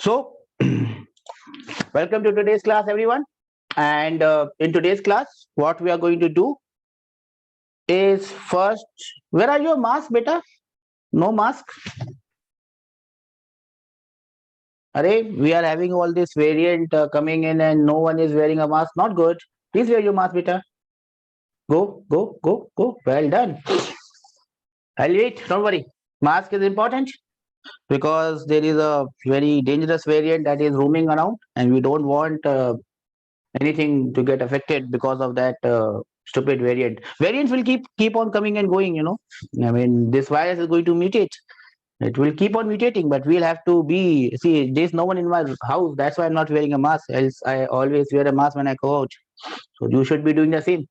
So, welcome to today's class, everyone. And in today's class, what we are going to do is first, where are your masks, beta? No mask? Array, we are having all this variant coming in and no one is wearing a mask. Not good. Please wear your mask, beta. Go, go, go, go. Well done. I'll wait. Don't worry. Mask is important because there is a very dangerous variant that is roaming around and we don't want anything to get affected because of that stupid variant. Variants will keep on coming and going. I mean, this virus is going to mutate. It will keep on mutating, but we'll have to be. See, there's no one in my house. That's why I'm not wearing a mask. Else, I always wear a mask when I go out. So you should be doing the same.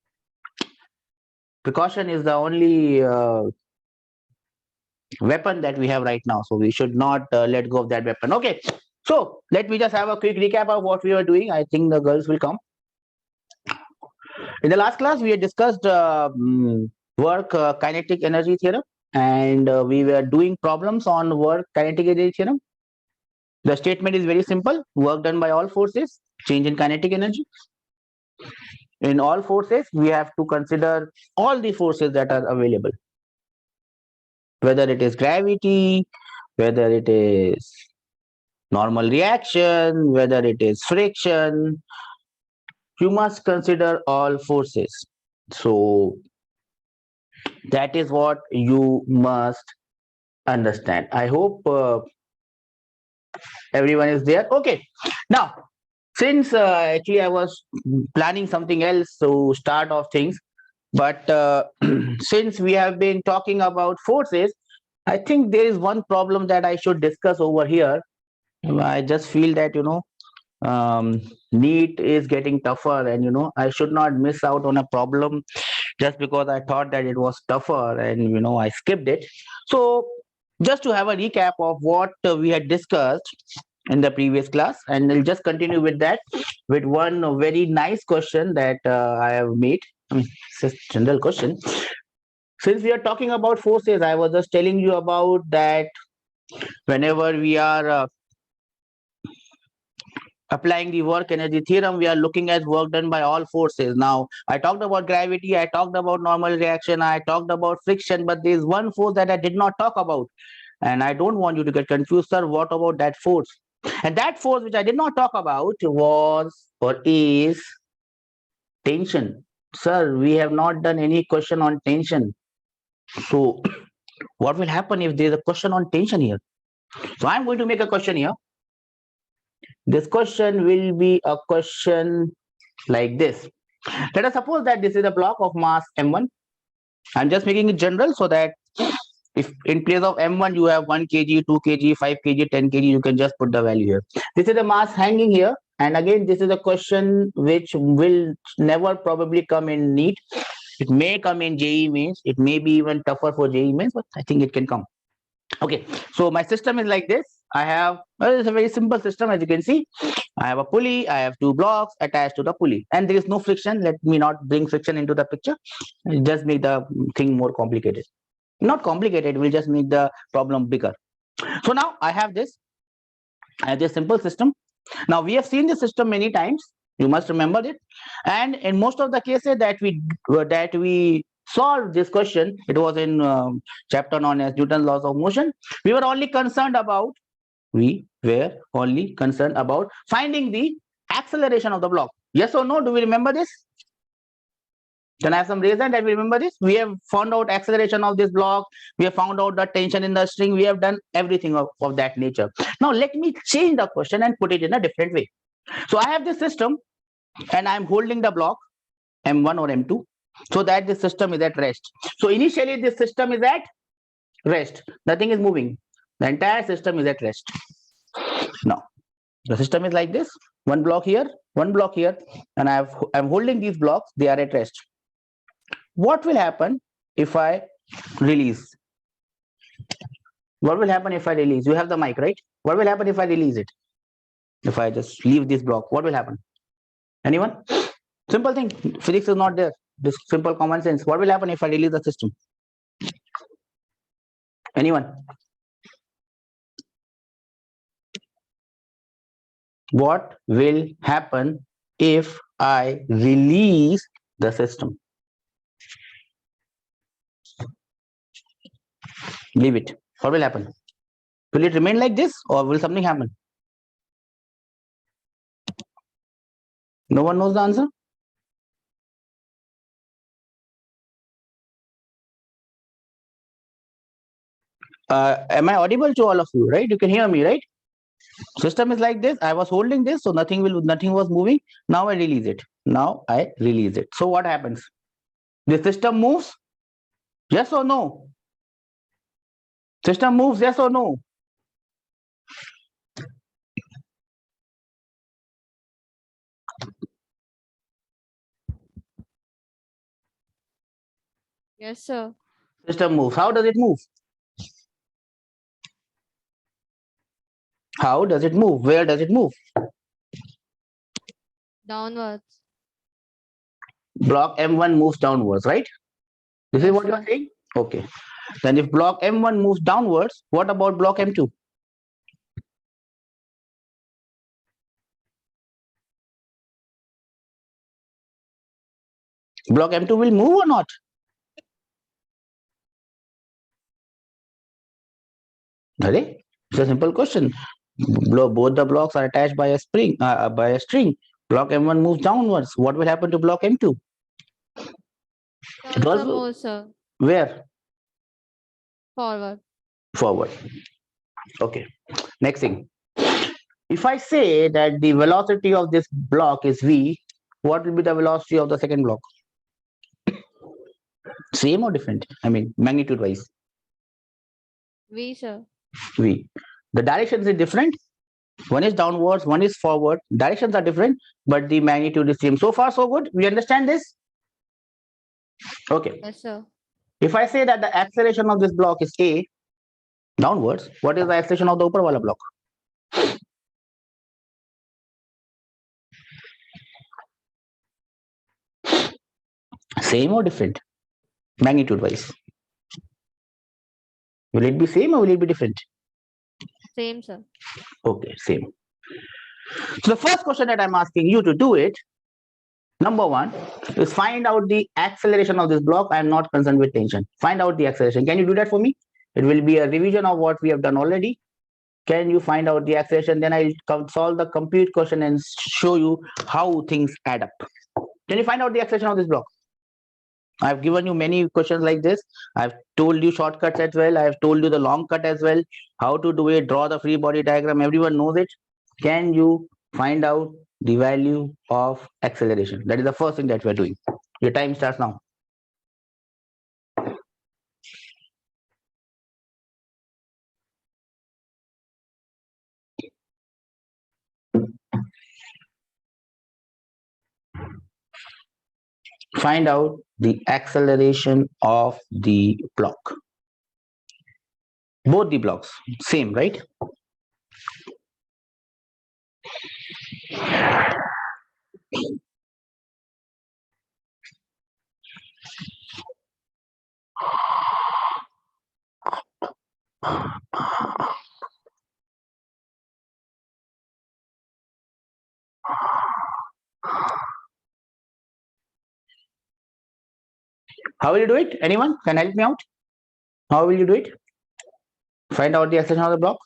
Precaution is the only weapon that we have right now. So we should not let go of that weapon. Okay. So let me just have a quick recap of what we were doing. I think the girls will come. In the last class, we had discussed work kinetic energy theorem, and we were doing problems on work kinetic energy theorem. The statement is very simple: work done by all forces, change in kinetic energy. In all forces, we have to consider all the forces that are available, whether it is gravity, whether it is normal reaction, whether it is friction. You must consider all forces. So that is what you must understand. I hope everyone is there. Okay. Now, since actually I was planning something else to start off things, but since we have been talking about forces, I think there is one problem that I should discuss over here. I just feel that NEET is getting tougher, and I should not miss out on a problem just because I thought that it was tougher, and I skipped it. So just to have a recap of what we had discussed in the previous class, and I'll just continue with that with one very nice question that I have made. I mean, it's a general question. Since we are talking about forces, I was just telling you about that whenever we are applying the work energy theorem, we are looking at work done by all forces. Now, I talked about gravity, I talked about normal reaction, I talked about friction, but there is one force that I did not talk about. And I don't want you to get confused, sir. What about that force? And that force which I did not talk about was or is tension. Sir, we have not done any question on tension. So, what will happen if there is a question on tension here? So, I'm going to make a question here. This question will be a question like this. Let us suppose that this is a block of mass m1. I'm just making it general so that if in place of m1 you have 1 kg, 2 kg, 5 kg, 10 kg, you can just put the value here. This is the mass hanging here. And again, this is a question which will never probably come in NEET. It may come in JEE Mains. It may be even tougher for JEE Mains, but I think it can come. Okay, so my system is like this. I have, well, it's a very simple system, as you can see. I have a pulley, I have two blocks attached to the pulley, and there is no friction. Let me not bring friction into the picture. It'll just make the thing more complicated. Not complicated, we'll just make the problem bigger. So now I have this simple system. Now we have seen this system many times. You must remember it. And in most of the cases that we solved this question, it was in chapter known as Newton's laws of motion. We were only concerned about finding the acceleration of the block. Yes or no? Do we remember this? Can I have some reason that we remember this? We have found out acceleration of this block. We have found out the tension in the string. We have done everything of that nature. Now let me change the question and put it in a different way. So I have this system and I'm holding the block M1 or M2 so that the system is at rest. So initially this system is at rest. Nothing is moving. The entire system is at rest. Now the system is like this. One block here, and I'm holding these blocks. They are at rest. What will happen if I release? What will happen if I release? You have the mic, right? What will happen if I release it? If I just leave this block, what will happen? Anyone? Simple thing. Physics is not there. This simple common sense. What will happen if I release the system? Anyone? What will happen if I release the system? Leave it. What will happen? Will it remain like this or will something happen? No one knows the answer? Am I audible to all of you, right? You can hear me, right? System is like this. I was holding this, so nothing was moving. Now I release it. Now I release it. So what happens? The system moves? Yes or no? System moves, yes or no? Yes, sir. System moves. How does it move? How does it move? Where does it move? Downwards. Block M1 moves downwards, right? This is Yes, what you are sir. saying? Okay. Then if block M1 moves downwards, what about block M2? Block M2 will move or not? Ready? It's a simple question. Both the blocks are attached by a string. Block M1 moves downwards. What will happen to block M2? It Also was move, sir. where? Forward. Forward. Okay. Next thing. If I say that the velocity of this block is v, what will be the velocity of the second block? Same or different? I mean, magnitude wise. V, sir. V. The directions is different. One is downwards, one is forward. Directions are different, but the magnitude is same. So far, so good. We understand this? Okay. Yes, sir. If I say that the acceleration of this block is a downwards, what is the acceleration of the upper wala block? Same or different? Magnitude wise. Will it be same or will it be different? Same, sir. Okay, same. So the first question that I'm asking you to do it, number one, is find out the acceleration of this block. I'm not concerned with tension. Find out the acceleration. Can you do that for me? It will be a revision of what we have done already. Can you find out the acceleration? Then I'll solve the compute question and show you how things add up. Can you find out the acceleration of this block? I've given you many questions like this. I've told you shortcuts as well. I've told you the long cut as well. How to do it, draw the free body diagram. Everyone knows it. Can you find out the value of acceleration? That is the first thing that we're doing. Your time starts now. Find out the acceleration of the block. Both the blocks, same, right? How will you do it? Anyone can help me out? How will you do it? Find out the acceleration of the block.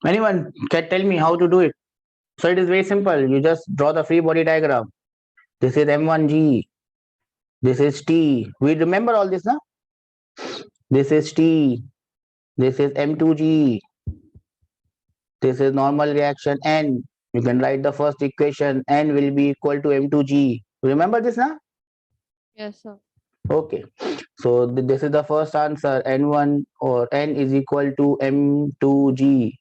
Anyone can tell me how to do it? So it is very simple. You just draw the free body diagram. This is M1G. This is T. We remember all this, now. This is T. This is M2G. This is normal reaction N. You can write the first equation. N will be equal to M2G. Remember this now? Yes, sir. Okay. So this is the first answer. N1 or N is equal to M2G.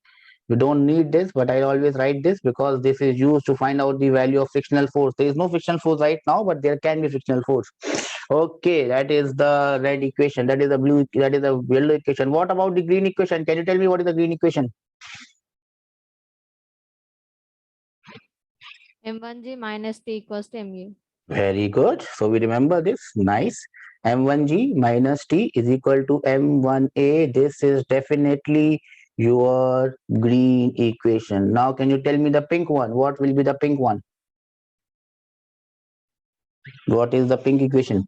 You don't need this, but I always write this because this is used to find out the value of frictional force. There is no frictional force right now, but there can be frictional force. Okay, that is the red equation. That is the blue. That is the yellow equation. What about the green equation? Can you tell me what is the green equation? M1G minus T equals to MU. Very good. So we remember this. Nice. M1G minus T is equal to M1A. This is definitely your green equation. Now, can you tell me the pink one? What will be the pink one? What is the pink equation?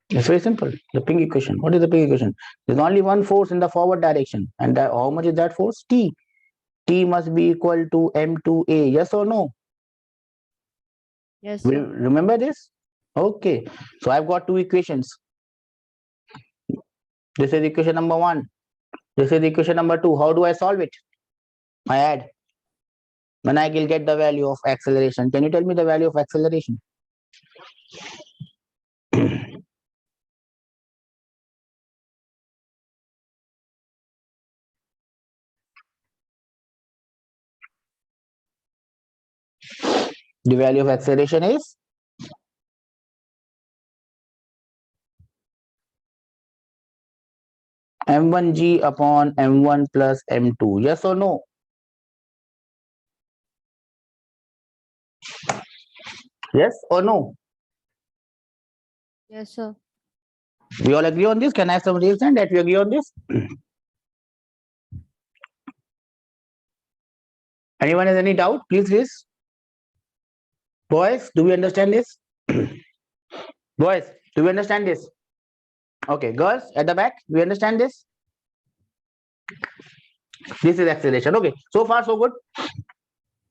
It's very simple. The pink equation. What is the pink equation? There's only one force in the forward direction. And how much is that force? T. T must be equal to M2A. Yes or no? Yes, Will sir. remember this? Okay. So I've got two equations. This is equation number one. This is equation number two. How do I solve it? I add. Then I will get the value of acceleration. Can you tell me the value of acceleration? The value of acceleration is m1g upon m1 plus m2. Yes or no? Yes or no? Yes, sir. We all agree on this? Can I have some reason that we agree on this? Anyone has any doubt? Please raise. Boys, do we understand this? Boys, do we understand this? Okay, girls at the back, we understand this? This is acceleration. Okay, so far so good.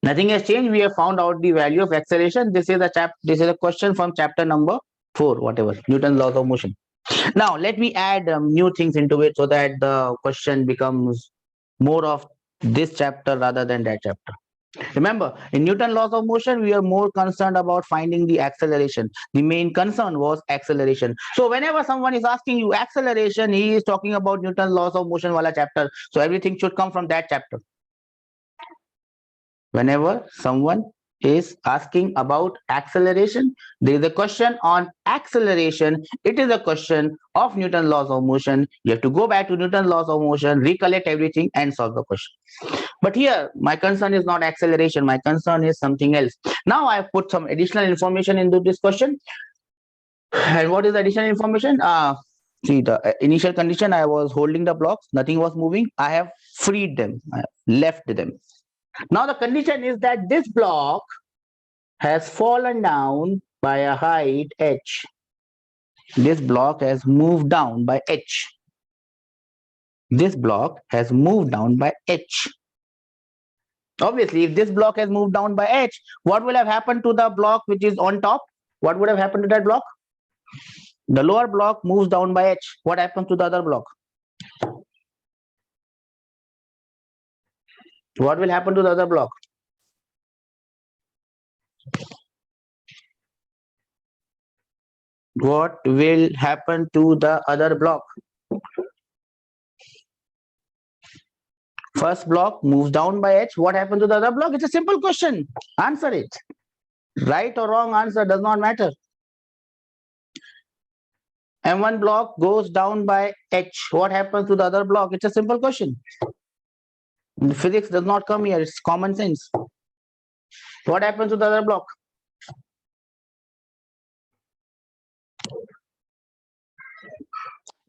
Nothing has changed. We have found out the value of acceleration. This is a question from chapter number 4, whatever, Newton's laws of motion. Now let me add new things into it so that the question becomes more of this chapter rather than that chapter. Remember, in Newton's laws of motion, we are more concerned about finding the acceleration. The main concern was acceleration. So whenever someone is asking you acceleration, he is talking about Newton's laws of motion wala chapter. So everything should come from that chapter. Whenever someone is asking about acceleration, there is a question on acceleration. It is a question of Newton's laws of motion. You have to go back to Newton's laws of motion, recollect everything, and solve the question. But here, my concern is not acceleration. My concern is something else. Now I have put some additional information into this question. And what is the additional information? See, the initial condition, I was holding the blocks, nothing was moving. I have freed them, I have left them. Now the condition is that this block has fallen down by a height h. This block has moved down by h. This block has moved down by h. Obviously, if this block has moved down by h, what will have happened to the block which is on top? What would have happened to that block? The lower block moves down by h. What happens to the other block? What will happen to the other block? What will happen to the other block? First block moves down by h. What happens to the other block? It's a simple question. Answer it. Right or wrong answer does not matter. M1 block goes down by h. What happens to the other block? It's a simple question. Physics does not come here. It's common sense. What happens to the other block?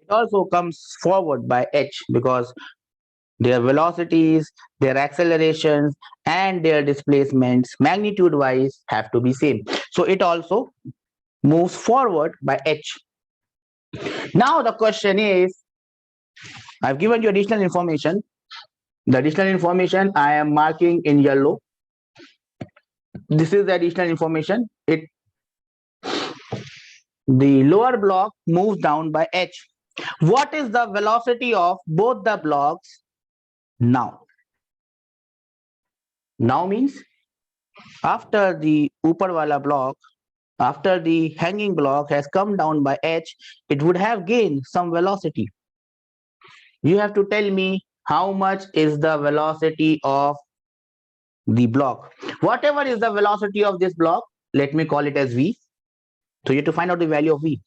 It also comes forward by h because their velocities, their accelerations, and their displacements magnitude wise have to be same. So it also moves forward by h. Now the question is, I've given you additional information. The additional information I am marking in yellow. This is the additional information. The lower block moves down by h. What is the velocity of both the blocks now? Now means after the upper wala block, after the hanging block has come down by h, it would have gained some velocity. You have to tell me how much is the velocity of the block. Whatever is the velocity of this block, let me call it as v. So you have to find out the value of v.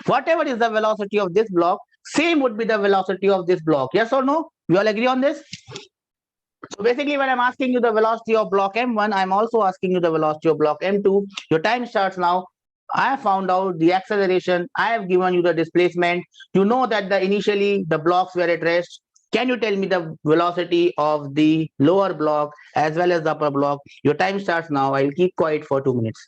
Whatever is the velocity of this block, same would be the velocity of this block. Yes or no? We all agree on this? So basically, when I'm asking you the velocity of block M1, I'm also asking you the velocity of block M2. Your time starts now. I have found out the acceleration. I have given you the displacement. You know that initially the blocks were at rest. Can you tell me the velocity of the lower block as well as the upper block? Your time starts now. I'll keep quiet for 2 minutes.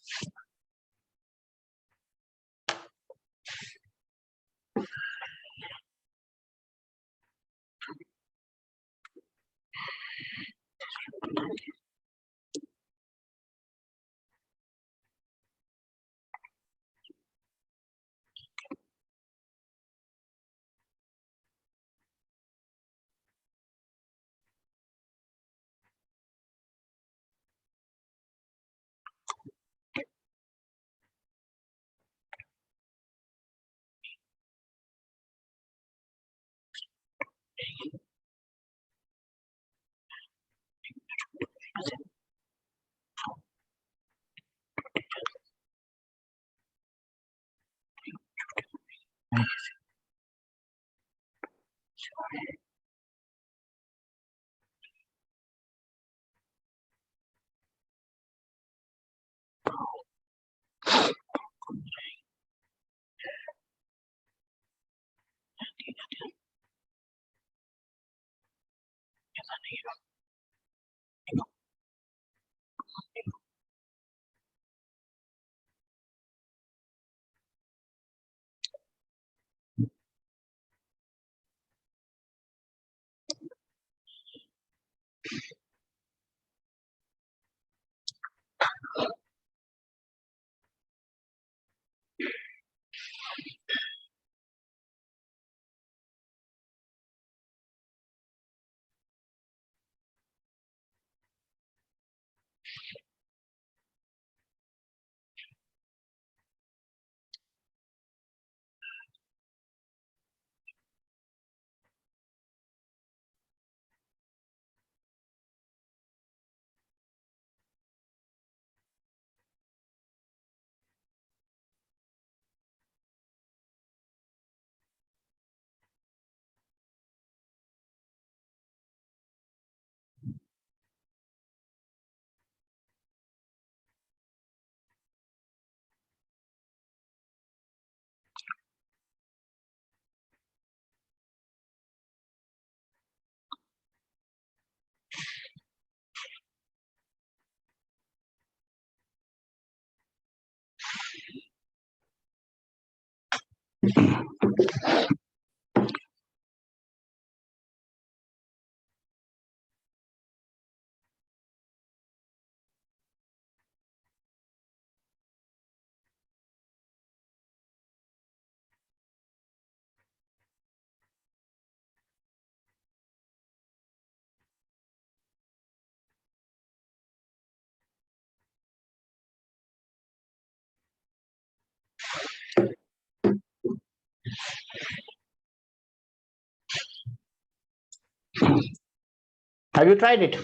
Have you tried it?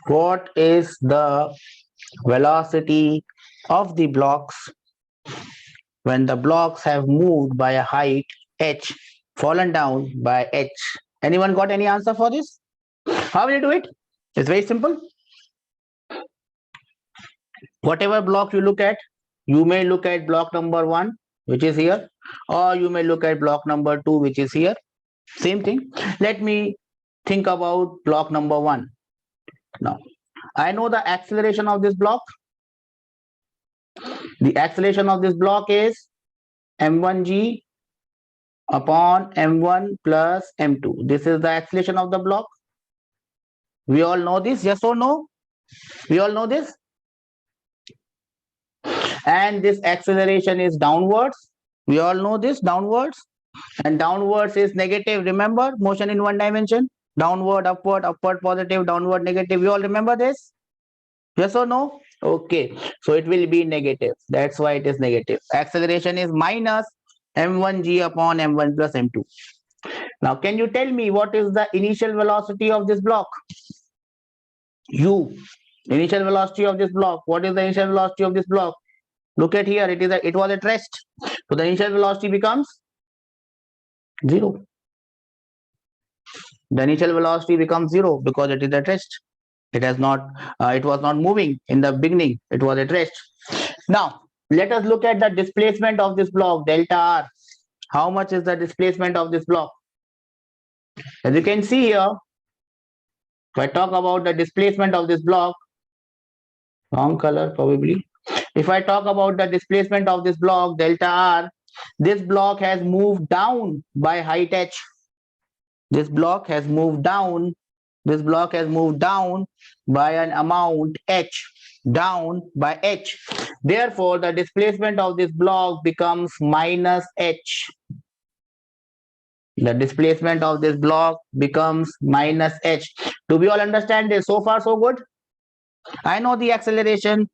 What is the velocity of the blocks when the blocks have moved by a height h, fallen down by h? Anyone got any answer for this? How will you do it? It's very simple. Whatever block you look at, you may look at block number 1, which is here, or you may look at block number 2, which is here. Same thing. Let me think about block number 1. Now, I know the acceleration of this block. The acceleration of this block is m1g upon m1 plus m2. This is the acceleration of the block. We all know this, yes or no? We all know this. And this acceleration is downwards. We all know this, downwards. And downwards is negative. Remember, motion in one dimension. Downward, upward, upward, positive, downward, negative. You all remember this? Yes or no? Okay. So it will be negative. That's why it is negative. Acceleration is minus m1g upon m1 plus m2. Now, can you tell me what is the initial velocity of this block? U. Initial velocity of this block. What is the initial velocity of this block? Look at here. It was at rest. So the initial velocity becomes 0. The initial velocity becomes 0 because it is at rest. It was not moving in the beginning. It was at rest. Now, let us look at the displacement of this block, delta r. How much is the displacement of this block? As you can see here, if I talk about the displacement of this block, wrong color probably. If I talk about the displacement of this block, delta r, this block has moved down by height h. This block has moved down. This block has moved down by an amount h, down by h. Therefore, the displacement of this block becomes minus h. The displacement of this block becomes minus h. Do we all understand this? So far, so good? I know the acceleration.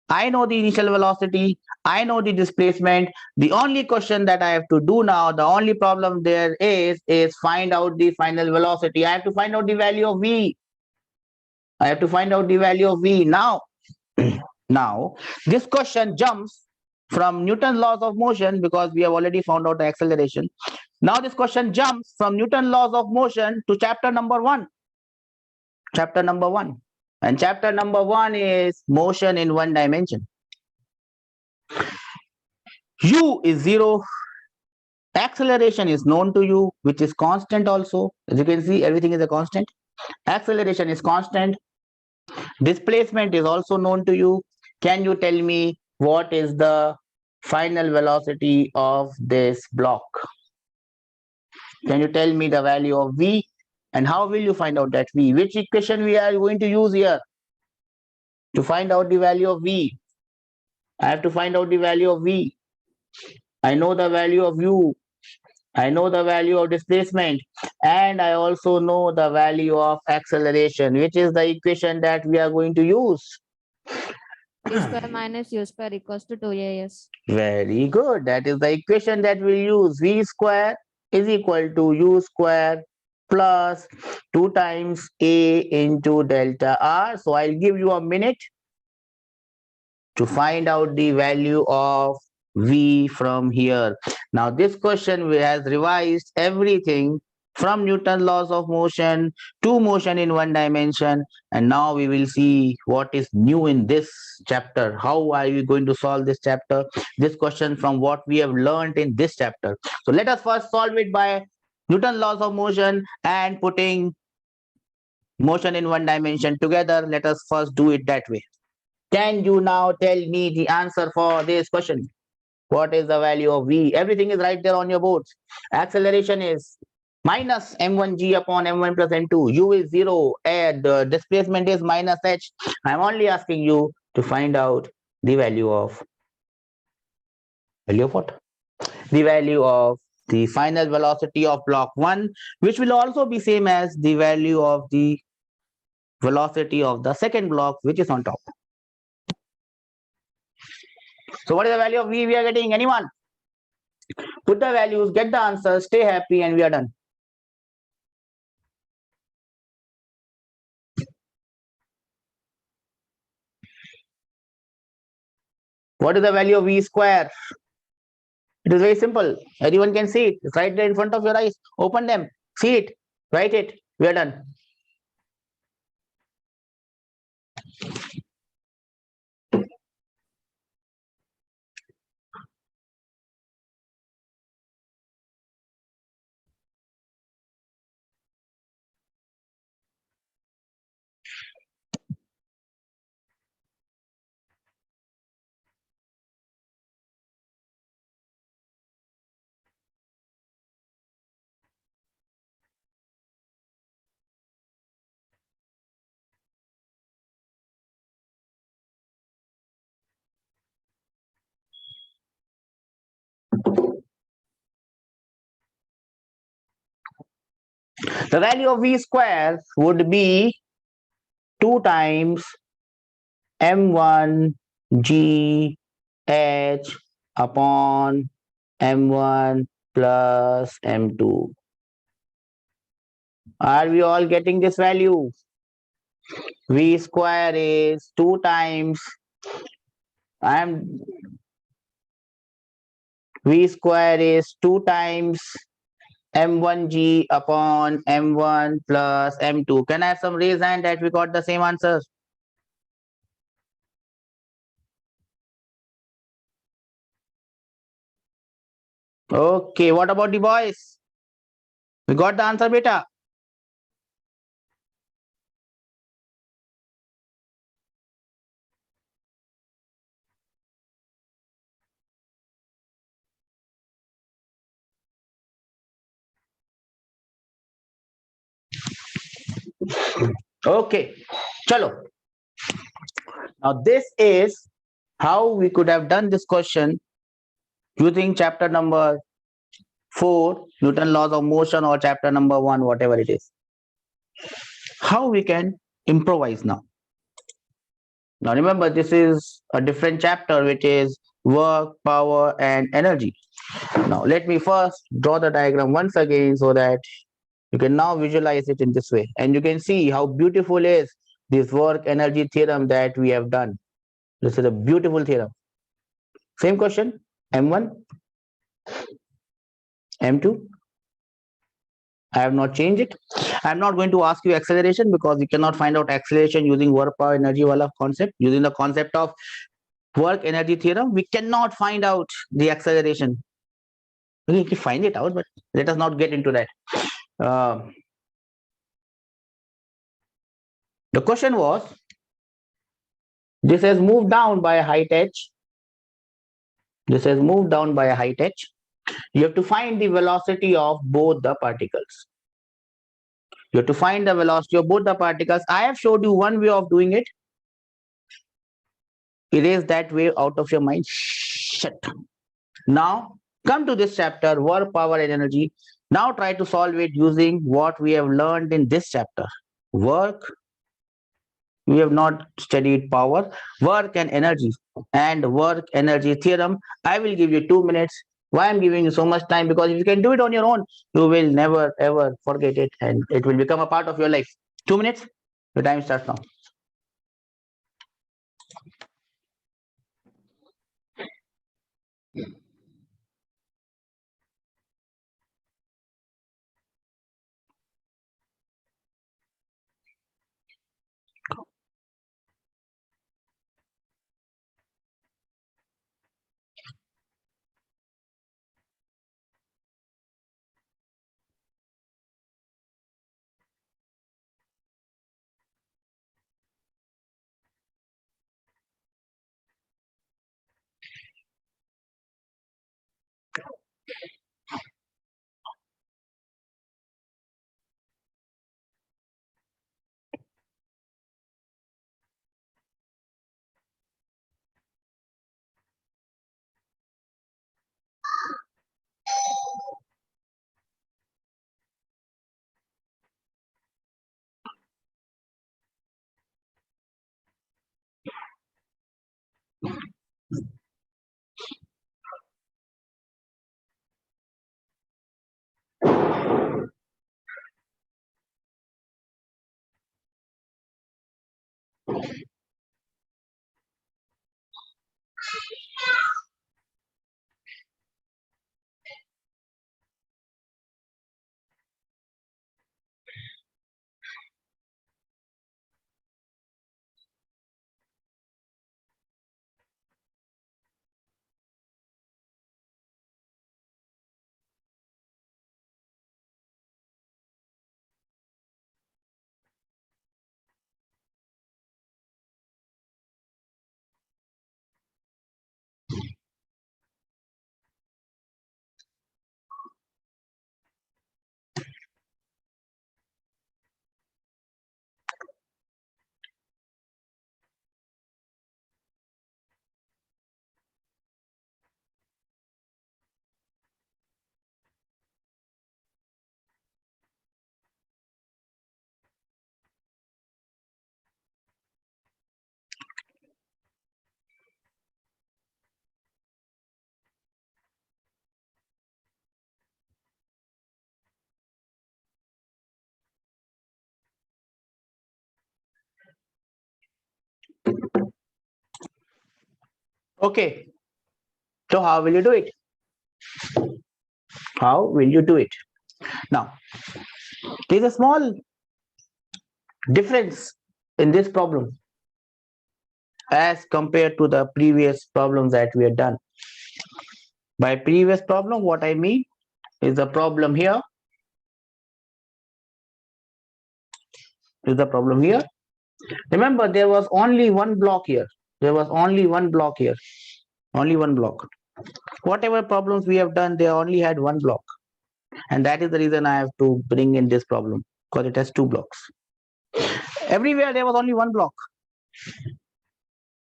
I know the initial velocity. I know the displacement. The only question that I have to do now, the only problem there is find out the final velocity. I have to find out the value of v. I have to find out the value of v. Now, this question jumps from Newton's laws of motion because we have already found out the acceleration. Now this question jumps from Newton's laws of motion to chapter number 1. Chapter number 1. And chapter number 1 is motion in one dimension. U is 0. Acceleration is known to you, which is constant also. As you can see, everything is a constant. Acceleration is constant. Displacement is also known to you. Can you tell me what is the final velocity of this block? Can you tell me the value of v? And how will you find out that v? Which equation we are going to use here to find out the value of v? I have to find out the value of v. I know the value of u. I know the value of displacement. And I also know the value of acceleration, which is the equation that we are going to use. V square minus u square equals to 2as. Very good. That is the equation that we use. V square is equal to u square plus 2 times a into delta r. So I'll give you a minute to find out the value of v from here. Now this question has revised everything from Newton's laws of motion to motion in one dimension, and now we will see what is new in this chapter. How are we going to solve this chapter, this question from what we have learned in this chapter? So let us first solve it by Newton's laws of motion and putting motion in one dimension together. Let us first do it that way. Can you now tell me the answer for this question? What is the value of v? Everything is right there on your boards. Acceleration is minus m1g upon m1 plus m2. U is 0 and the displacement is minus h. I'm only asking you to find out the value of what? The value of the final velocity of block 1, which will also be same as the value of the velocity of the second block, which is on top. So what is the value of v we are getting? Anyone? Put the values, get the answer, stay happy, and we are done. What is the value of v square? It is very simple. Everyone can see it. It's right there in front of your eyes. Open them, see it, write it. We are done. The value of V square would be 2 times M1 G H upon M1 plus M2. Are we all getting this value? V square is 2 times V square is 2 times M1G upon M1 plus M2. Can I have some raise hand that we got the same answers? Okay, what about the boys? We got the answer, beta. Okay, chalo. Now this is how we could have done this question using chapter number 4, Newton laws of motion, or chapter number 1, whatever it is. How we can improvise now. Now remember, this is a different chapter, which is work, power, and energy. Now let me first draw the diagram once again so that you can now visualize it in this way. And you can see how beautiful is this work energy theorem that we have done. This is a beautiful theorem. Same question, M1, M2. I have not changed it. I'm not going to ask you acceleration because you cannot find out acceleration using work power energy wala concept. Using the concept of work energy theorem, we cannot find out the acceleration. We can find it out, but let us not get into that. The question was, this has moved down by a height h. This has moved down by a height h. You have to find the velocity of both the particles. You have to find the velocity of both the particles. I have showed you one way of doing it. Erase that way out of your mind. Shut. Now come to this chapter, work, power, and energy. Now try to solve it using what we have learned in this chapter. Work, we have not studied power, work and energy, and work energy theorem. I will give you 2 minutes. Why I'm giving you so much time? Because if you can do it on your own, you will never ever forget it, and it will become a part of your life. 2 minutes. The time starts now. Okay. So how will you do it? How will you do it? Now, there's a small difference in this problem as compared to the previous problems that we had done. By previous problem, what I mean is the problem here. Is the problem here. Remember, there was only one block here. There was only one block here. Only one block. Whatever problems we have done, they only had one block. And that is the reason I have to bring in this problem, because it has two blocks. Everywhere there was only one block.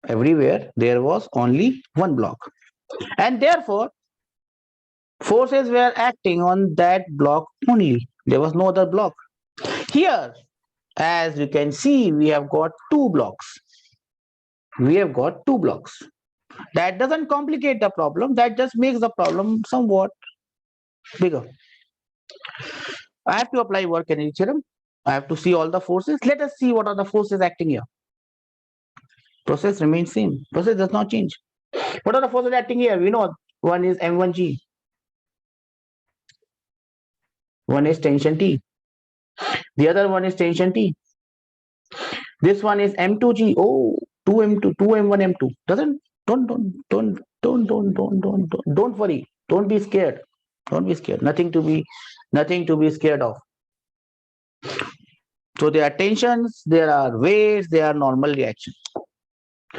Everywhere there was only one block. And therefore, forces were acting on that block only. There was no other block. Here, as you can see, we have got two blocks. We have got two blocks. That doesn't complicate the problem. That just makes the problem somewhat bigger. I have to apply work energy theorem. I have to see all the forces. Let us see what are the forces acting here. Process remains same. Process does not change. What are the forces acting here? We know one is M1G. One is tension T. The other one is tension T. This one is M2G. Oh, 2M2, 2M1, M2. Don't worry. Don't be scared. Don't be scared. Nothing to be scared of. So there are tensions, there are weights, there are normal reactions.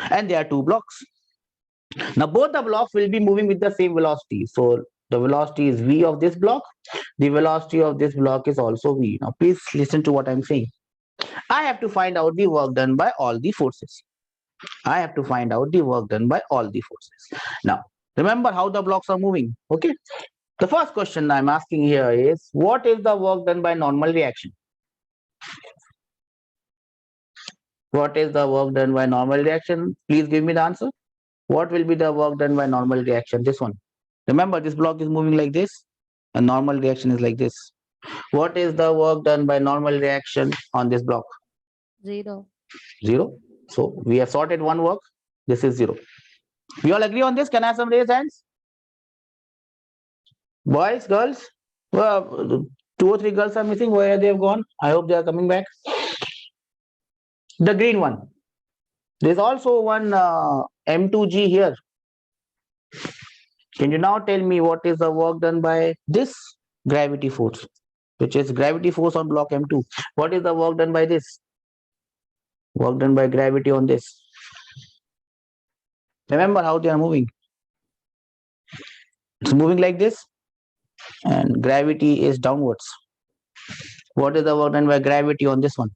And there are two blocks. Now both the blocks will be moving with the same velocity. So the velocity is V of this block. The velocity of this block is also V. Now please listen to what I'm saying. I have to find out the work done by all the forces. I have to find out the work done by all the forces. Now, remember how the blocks are moving. Okay. The first question I'm asking here is, what is the work done by normal reaction? What is the work done by normal reaction? Please give me the answer. What will be the work done by normal reaction? This one. Remember, this block is moving like this, and normal reaction is like this. What is the work done by normal reaction on this block? 0. 0. So we have sorted one work. This is 0. We all agree on this? Can I have some raised hands? Boys, girls? Well, 2 or 3 girls are missing. Where they have gone? I hope they are coming back. The green one. There's also one M2G here. Can you now tell me what is the work done by this gravity force, which is gravity force on block M2? What is the work done by this? Work done by gravity on this. Remember how they are moving. It's moving like this, and gravity is downwards. What is the work done by gravity on this one?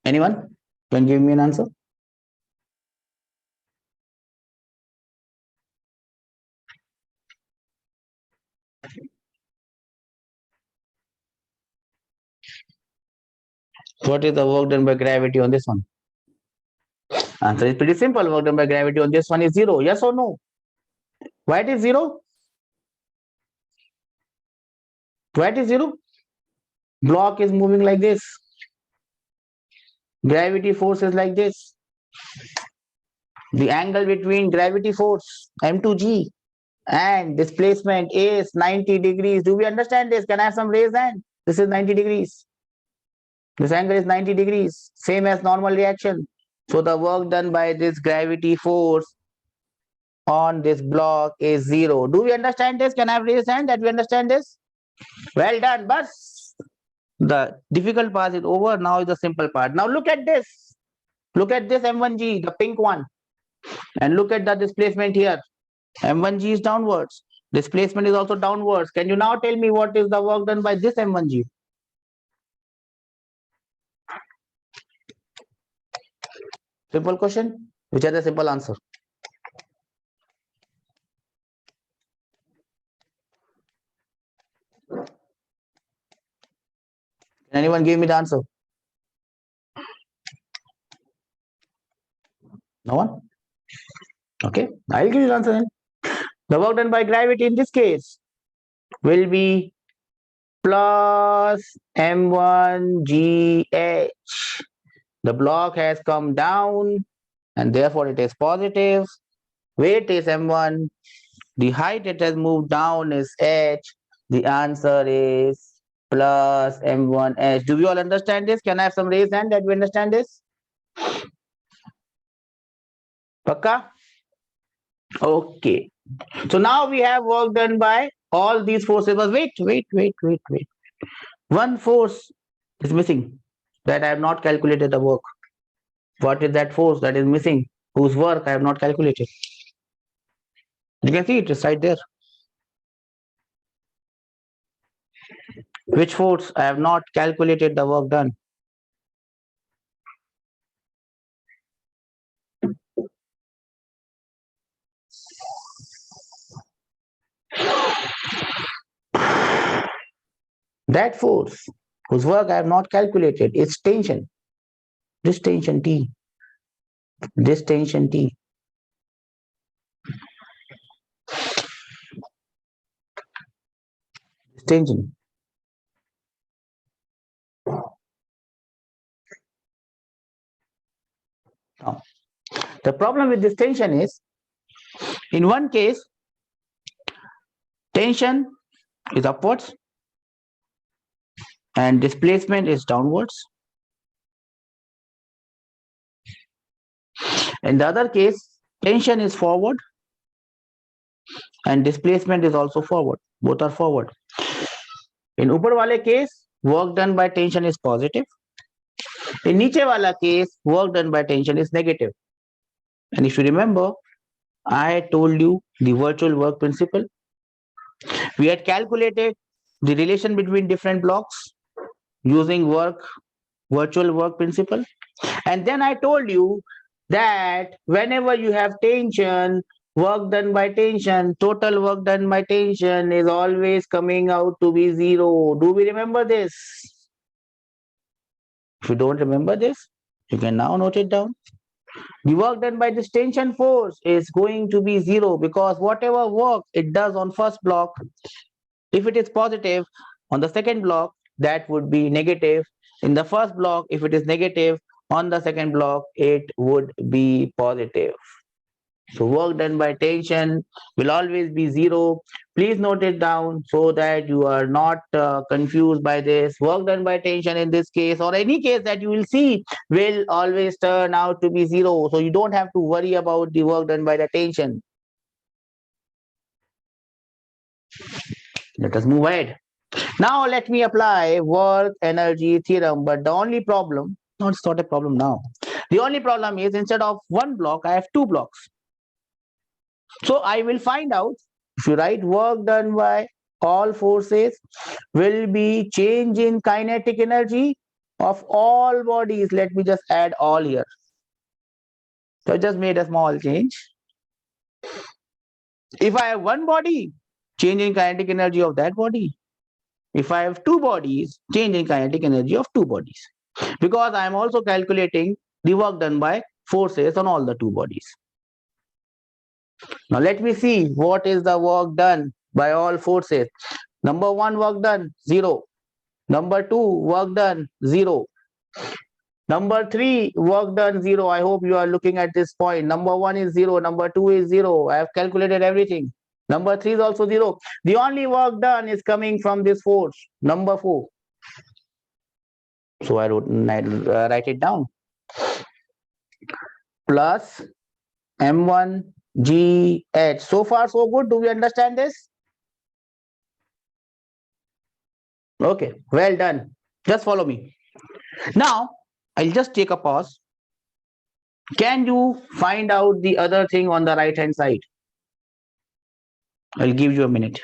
Anyone can give me an answer? What is the work done by gravity on this one? Answer is pretty simple. Work done by gravity on this one is 0. Yes or no? Why it is 0? Why it is 0? Block is moving like this. Gravity force is like this. The angle between gravity force M2G and displacement is 90 degrees. Do we understand this? Can I have some raised hand? This is 90 degrees. This angle is 90 degrees, same as normal reaction. So the work done by this gravity force on this block is 0. Do we understand this? Can I have raised hand that we understand this? Well done. But the difficult part is over. Now is the simple part. Now look at this. Look at this M1G, the pink one. And look at the displacement here. M1G is downwards. Displacement is also downwards. Can you now tell me what is the work done by this M1G? Simple question. Which are the simple answer? Can anyone give me the answer? No one? Okay, I'll give you the answer then. The work done by gravity in this case will be plus M1GH. The block has come down and therefore it is positive. Weight is M1. The height it has moved down is H. The answer is plus M1H. Do we all understand this? Can I have some raised hand that we understand this? Pakka? Okay. So now we have work done by all these forces. But wait. One force is missing that I have not calculated the work. What is that force that is missing? Whose work I have not calculated? You can see it is right there. Which force I have not calculated the work done? That force whose work I have not calculated is tension. This tension T. This tension T. This tension. Now, the problem with this tension is, in one case, tension is upwards and displacement is downwards. In the other case, tension is forward and displacement is also forward. Both are forward. In ऊपर वाले case, work done by tension is positive. In नीचे वाला case, work done by tension is negative. And if you remember, I told you the virtual work principle. We had calculated the relation between different blocks using virtual work principle. And then I told you that whenever you have tension, work done by tension, total work done by tension is always coming out to be 0. Do we remember this? If you don't remember this, you can now note it down. The work done by this tension force is going to be 0 because whatever work it does on first block, if it is positive, on the second block, that would be negative. In the first block, if it is negative, on the second block, it would be positive. So work done by tension will always be 0. Please note it down so that you are not confused by this. Work done by tension in this case or any case that you will see will always turn out to be 0. So you don't have to worry about the work done by the tension. Let us move ahead. Now let me apply work energy theorem. But the only problem, no, it's not a problem now. The only problem is instead of one block, I have two blocks. So I will find out, if you write work done by all forces will be change in kinetic energy of all bodies. Let me just add all here. So I just made a small change. If I have one body, change in kinetic energy of that body. If I have two bodies, change in kinetic energy of two bodies. Because I am also calculating the work done by forces on all the two bodies. Now let me see what is the work done by all forces. Number 1 work done 0. Number 2 work done 0. Number 3 work done 0. I hope you are looking at this point. Number 1 is 0. Number 2 is 0. I have calculated everything. Number 3 is also 0. The only work done is coming from this force. Number 4. So I write it down. Plus M1GH. So far so good. Do we understand this? Okay, well done. Just follow me. Now, I'll just take a pause. Can you find out the other thing on the right hand side? I'll give you a minute.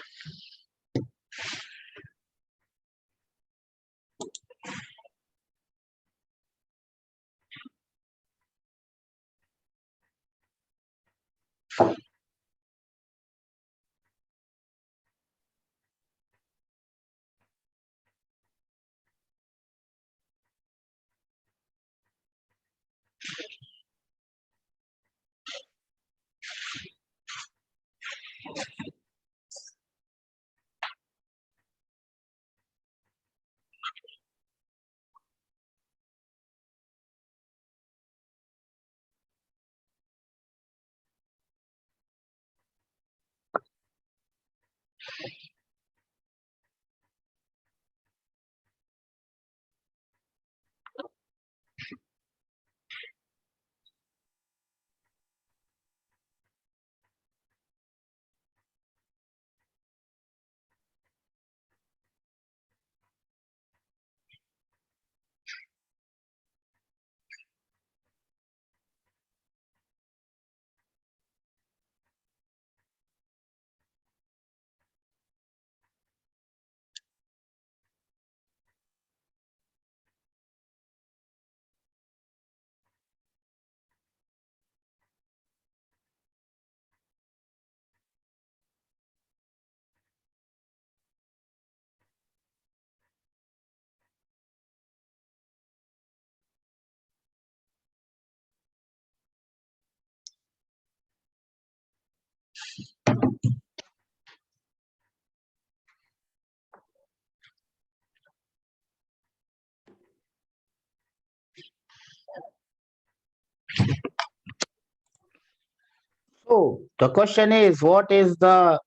The question is, what is the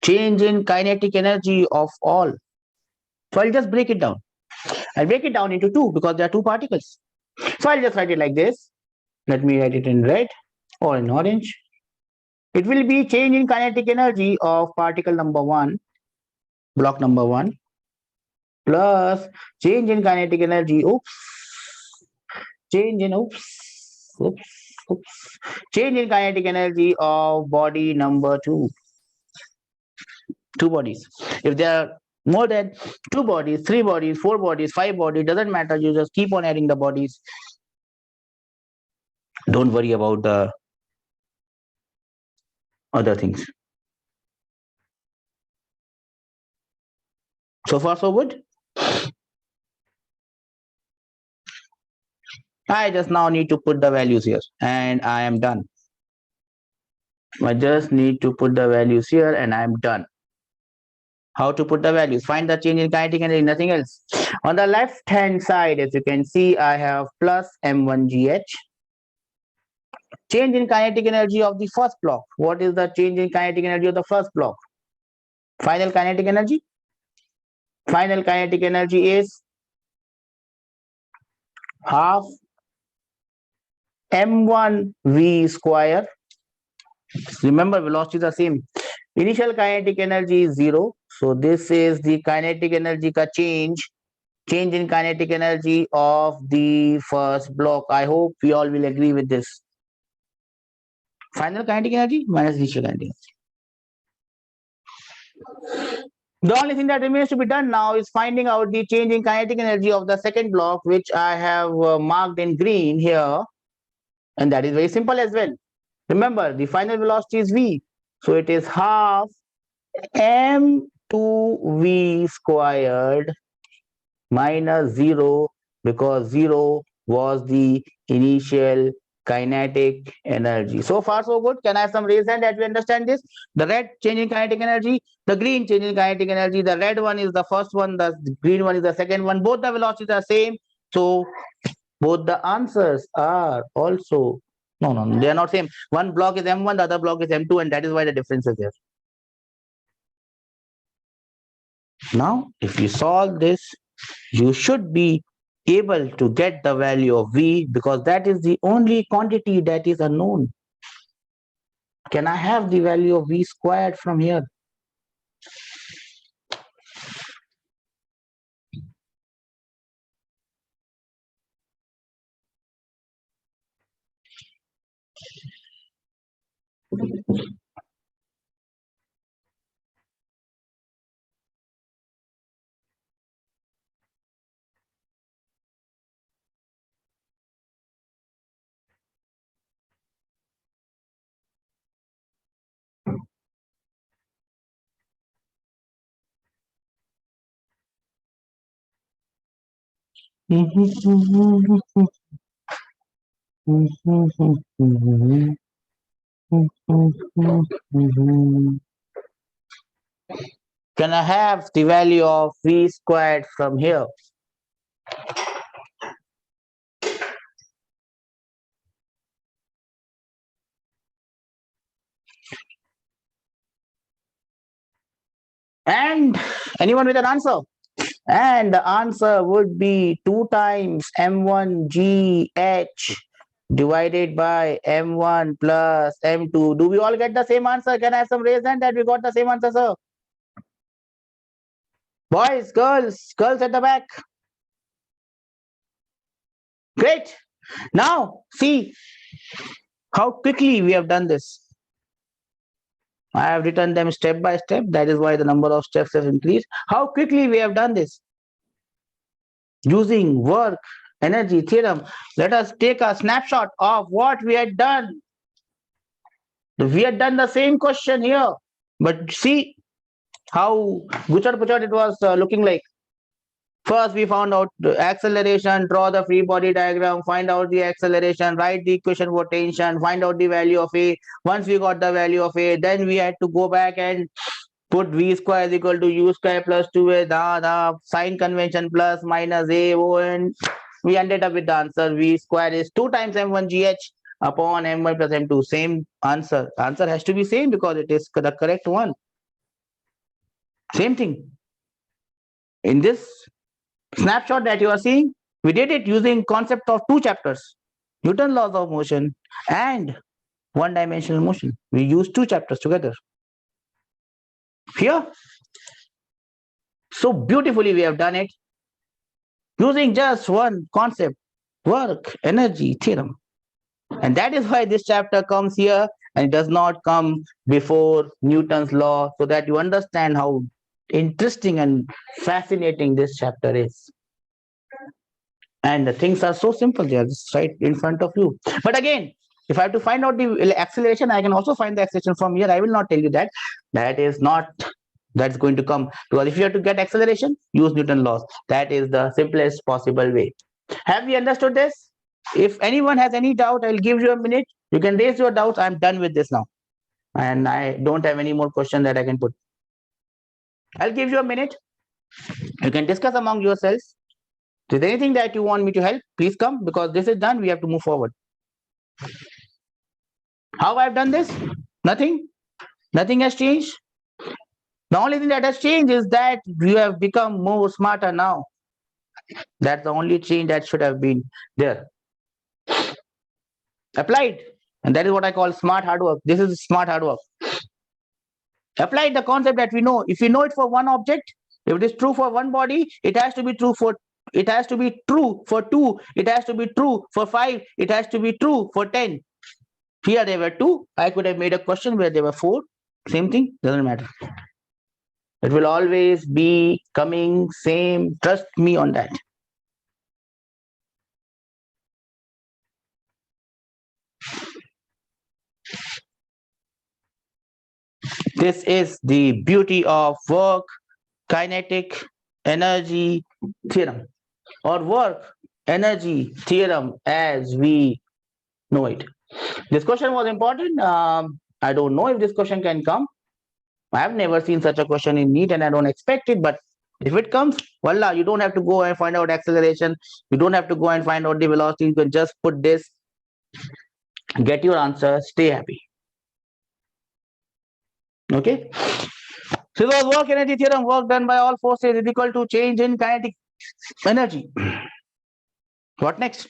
change in kinetic energy of all? So I'll just break it down. I'll break it down into two because there are two particles. So I'll just write it like this. Let me write it in red or in orange. It will be change in kinetic energy of particle number 1, block number 1, plus change in kinetic energy, change in, change in kinetic energy of body number 2. Two bodies. If there are more than 2 bodies, 3 bodies, 4 bodies, 5 bodies, doesn't matter. You just keep on adding the bodies. Don't worry about the other things. So far, so good. I just now need to put the values here and I am done. I just need to put the values here and I am done. How to put the values? Find the change in kinetic energy, nothing else. On the left hand side, as you can see, I have plus m1gh. Change in kinetic energy of the first block. What is the change in kinetic energy of the first block? Final kinetic energy? Final kinetic energy is half m1 v square. Remember, velocities are same. Initial kinetic energy is 0. So this is the kinetic energy ka change in kinetic energy of the first block. I hope we all will agree with this. Final kinetic energy minus initial kinetic energy. The only thing that remains to be done now is finding out the change in kinetic energy of the second block, which I have marked in green here. And that is very simple as well. Remember, the final velocity is v. So it is half m2v squared minus 0, because 0 was the initial kinetic energy. So far, so good. Can I have some raise hand that we understand this? The red change in kinetic energy, the green change in kinetic energy. The red one is the first one, the green one is the second one. Both the velocities are same. So both the answers are also, no, they are not same. One block is m1, the other block is m2, and that is why the difference is there. Now, if you solve this, you should be able to get the value of v, because that is the only quantity that is unknown. Can I have the value of v squared from here? Can I have the value of v squared from here? And anyone with an answer? And the answer would be 2 times m1gh divided by m1 plus m2. Do we all get the same answer? Can I have some raise hand that we got the same answer, sir? Boys, girls at the back. Great. Now, see how quickly we have done this. I have written them step by step. That is why the number of steps has increased. How quickly we have done this. Using work energy theorem, let us take a snapshot of what we had done. We had done the same question here, but see how guchad it was looking like. First, we found out the acceleration, draw the free body diagram, find out the acceleration, write the equation for tension, find out the value of A. Once we got the value of A, then we had to go back and put v square is equal to u square plus 2a, the sign convention plus minus a, o, and we ended up with the answer v square is 2 times m1gh upon m1 plus m2. Same answer. Answer has to be same because it is the correct one. Same thing. In this snapshot that you are seeing, we did it using concept of two chapters, Newton laws of motion and one-dimensional motion. We used two chapters together. Here, so beautifully we have done it using just one concept, work energy theorem. And that is why this chapter comes here and it does not come before Newton's law, so that you understand how interesting and fascinating this chapter is. And the things are so simple, they are just right in front of you. But again, if I have to find out the acceleration, I can also find the acceleration from here. I will not tell you that. That's going to come, because if you have to get acceleration, use Newton laws. That is the simplest possible way. Have we understood this? If anyone has any doubt, I'll give you a minute. You can raise your doubts. I'm done with this now. And I don't have any more questions that I can put. I'll give you a minute. You can discuss among yourselves. If there's anything that you want me to help, please come, because this is done. We have to move forward. How I've done this? Nothing. Nothing has changed. The only thing that has changed is that you have become more smarter now. That's the only change that should have been there. Applied. And that is what I call smart hard work. This is smart hard work. Applied the concept that we know. If we know it for one object, if it is true for one body, it has to be true for 2, it has to be true for 5, it has to be true for 10. Here there were 2. I could have made a question where there were 4. Same thing, doesn't matter. It will always be coming same. Trust me on that. This is the beauty of work kinetic energy theorem, or work energy theorem as we know it. This question was important. I don't know if this question can come. I have never seen such a question in NEET and I don't expect it, but if it comes, voila, you don't have to go and find out acceleration. You don't have to go and find out the velocity. You can just put this, get your answer, stay happy. Okay. So the work energy theorem, work done by all forces is equal to change in kinetic energy. What next?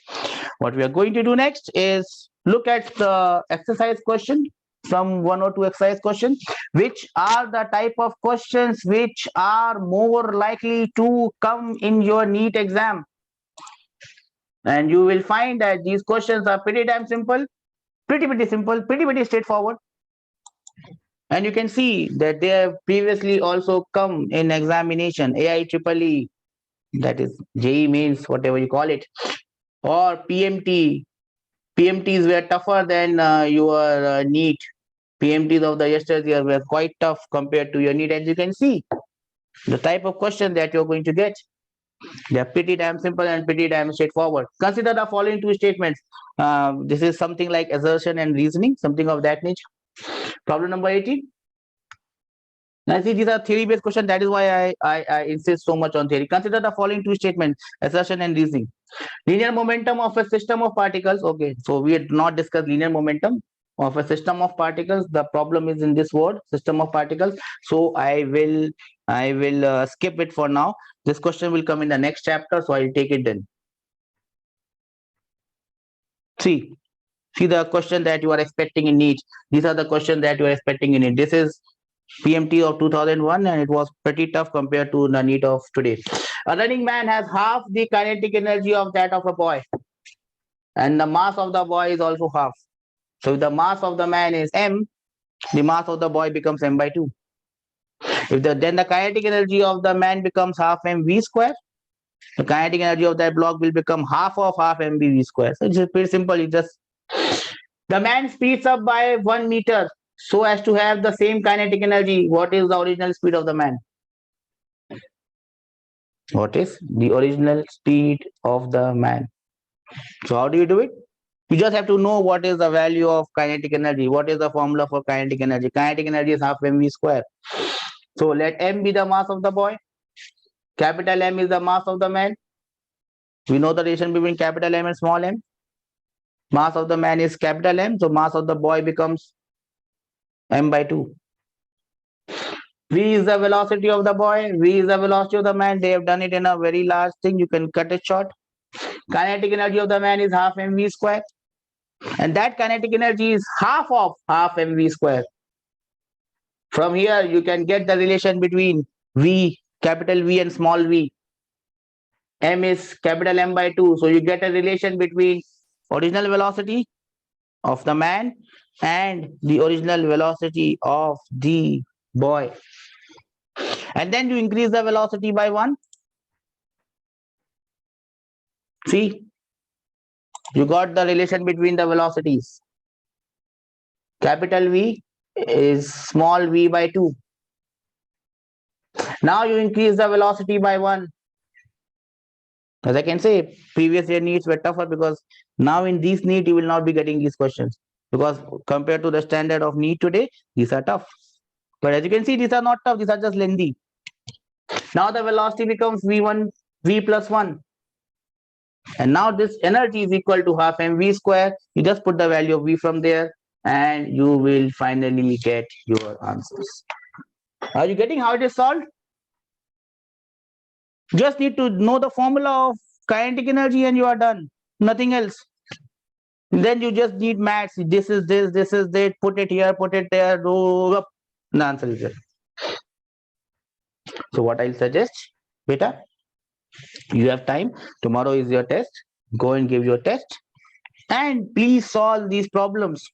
What we are going to do next is look at the exercise question, some 1 or 2 exercise questions, which are the type of questions which are more likely to come in your NEET exam. And you will find that these questions are pretty damn simple, pretty simple, pretty straightforward. And you can see that they have previously also come in examination, AIEEE, that is JEE Mains, whatever you call it, or PMT. PMTs were tougher than your NEET. PMTs of the yesterday were quite tough compared to your NEET. As you can see, the type of question that you're going to get, they're pretty damn simple and pretty damn straightforward. Consider the following 2 statements. This is something like assertion and reasoning, something of that nature. Problem number 18. Now, see, these are theory-based questions. That is why I insist so much on theory. Consider the following 2 statements, assertion and reasoning. Linear momentum of a system of particles. Okay, so we had not discussed linear momentum of a system of particles. The problem is in this word, system of particles. So I will skip it for now. This question will come in the next chapter, so I'll take it then. See the question that you are expecting in NEET. These are the questions that you are expecting in it. This is PMT of 2001 and it was pretty tough compared to the NEET of today. A running man has half the kinetic energy of that of a boy, and the mass of the boy is also half. So if the mass of the man is m, the mass of the boy becomes m by 2. Then the kinetic energy of the man becomes half mv square. The kinetic energy of that block will become half of half mv square. So it's pretty simple. The man speeds up by 1 meter so as to have the same kinetic energy. What is the original speed of the man? What is the original speed of the man? So how do you do it? You just have to know what is the value of kinetic energy. What is the formula for kinetic energy? Kinetic energy is half mv square. So let m be the mass of the boy. Capital M is the mass of the man. We know the relation between capital M and small m. Mass of the man is capital M, so mass of the boy becomes M by 2. V is the velocity of the boy, V is the velocity of the man. They have done it in a very large thing. You can cut it short. Kinetic energy of the man is half mv square. And that kinetic energy is half of half mv square. From here, you can get the relation between V, capital V and small v. M is capital M by 2. So you get a relation between original velocity of the man and the original velocity of the boy. And then you increase the velocity by 1. See, you got the relation between the velocities. Capital V is small v by 2. Now you increase the velocity by 1. As I can say, previous year needs were tougher because now in these NEET you will not be getting these questions, because compared to the standard of NEET today, these are tough. But as you can see, these are not tough, these are just lengthy. Now the velocity becomes v1, v plus 1. And now this energy is equal to half mv square. You just put the value of v from there and you will finally get your answers. Are you getting how it is solved? Just need to know the formula of kinetic energy and you are done. Nothing else. Then you just need maths. This is that. Put it here, put it there. Roll up. The answer is there. So what I'll suggest, beta, you have time. Tomorrow is your test. Go and give your test. And please solve these problems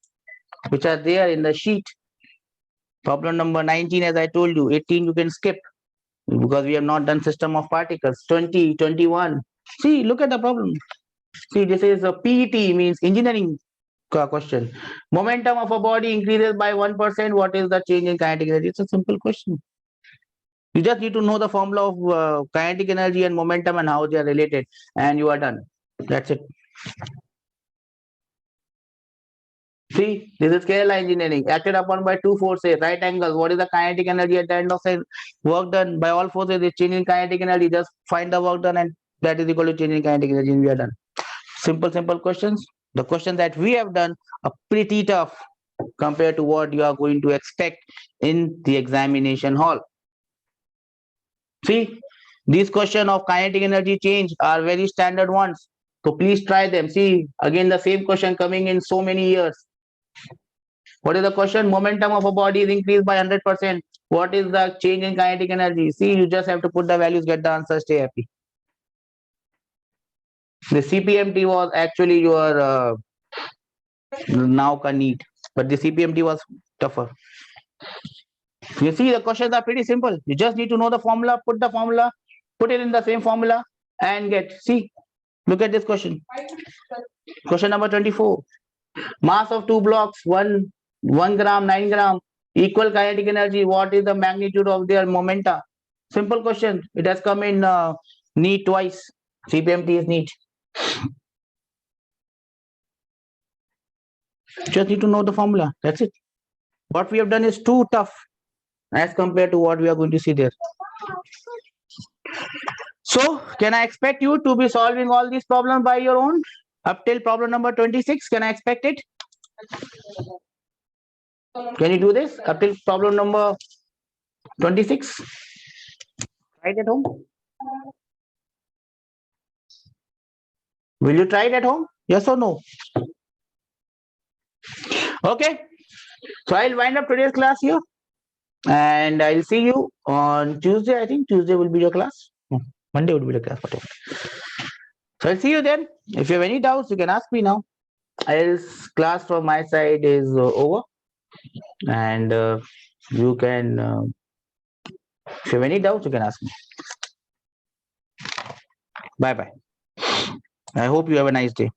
which are there in the sheet. Problem number 19, as I told you, 18 you can skip because we have not done system of particles. 20, 21. See, look at the problem. See, this is a PET, means engineering question. Momentum of a body increases by 1%. What is the change in kinetic energy? It's a simple question. You just need to know the formula of kinetic energy and momentum and how they are related, and you are done. That's it. See, this is Kerala engineering. Acted upon by two forces, right angles. What is the kinetic energy at the end of the work done by all forces? Is change in kinetic energy. Just find the work done, and that is equal to change in kinetic energy, and we are done. Simple questions. The questions that we have done are pretty tough compared to what you are going to expect in the examination hall. See, these questions of kinetic energy change are very standard ones. So please try them. See, again the same question coming in so many years. What is the question? Momentum of a body is increased by 100%. What is the change in kinetic energy? See, you just have to put the values, get the answer, stay happy. The CPMT was actually your now ka NEET, but the CPMT was tougher. You see, the questions are pretty simple. You just need to know the formula, put it in the same formula and get. See, look at this question. Question number 24. Mass of two blocks, 1 gram, 9 gram, equal kinetic energy. What is the magnitude of their momenta? Simple question. It has come in NEET twice. CPMT is NEET. Just need to know the formula. That's it. What we have done is too tough as compared to what we are going to see there. So, can I expect you to be solving all these problems by your own up till problem number 26? Can I expect it? Can you do this up till problem number 26? Try it at home. Will you try it at home? Yes or no? Okay. So I'll wind up today's class here. And I'll see you on Tuesday. I think Tuesday will be your class. No, Monday would be the class. Whatever. So I'll see you then. If you have any doubts, you can ask me now. Else, class from my side is over. And you can, if you have any doubts, you can ask me. Bye bye. I hope you have a nice day.